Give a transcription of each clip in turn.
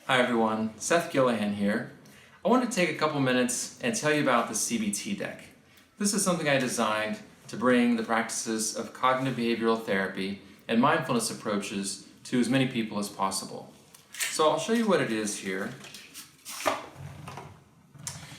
Hi everyone, Seth Gillihan here. I want to take a couple minutes and tell you about the CBT Deck. This is something I designed to bring the practices of cognitive behavioral therapy and mindfulness approaches to as many people as possible. So I'll show you what it is here.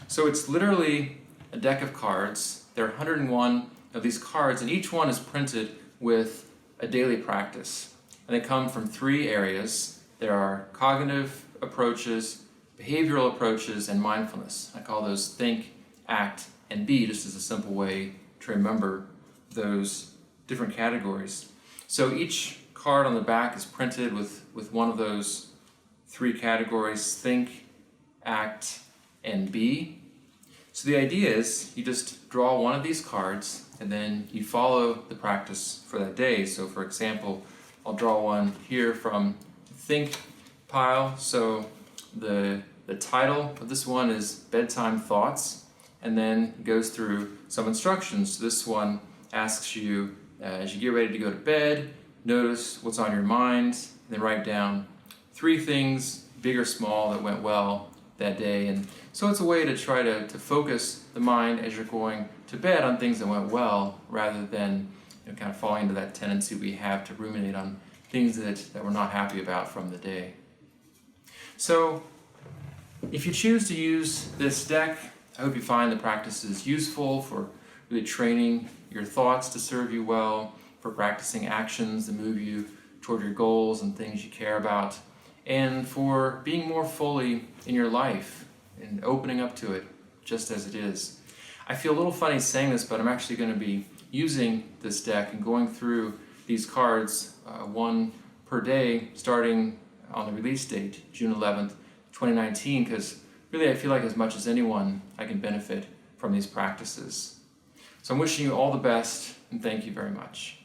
So it's literally a deck of cards. There are 101 of these cards, and each one is printed with a daily practice. And they come from three areas. There are cognitive approaches, behavioral approaches, and mindfulness. I call those think, act, and be, just as a simple way to remember those different categories. So each card on the back is printed with one of those three categories: think, act, and be. So the idea is you just draw one of these cards and then you follow the practice for that day. So for example, I'll draw one here from think pile. So the title of this one is Bedtime Thoughts, and then it goes through some instructions. So this one asks you, as you get ready to go to bed, notice what's on your mind, then write down 3 things, big or small, that went well that day. And so it's a way to try to focus the mind as you're going to bed on things that went well, rather than kind of falling into that tendency we have to ruminate on things that we're not happy about from the day. So if you choose to use this deck, I hope you find the practices useful for really training your thoughts to serve you well, for practicing actions that move you toward your goals and things you care about, and for being more fully in your life and opening up to it just as it is. I feel a little funny saying this, but I'm actually going to be using this deck and going through these cards, one per day, starting on the release date, June 11th, 2019, because really I feel like as much as anyone I can benefit from these practices. So I'm wishing you all the best, and thank you very much.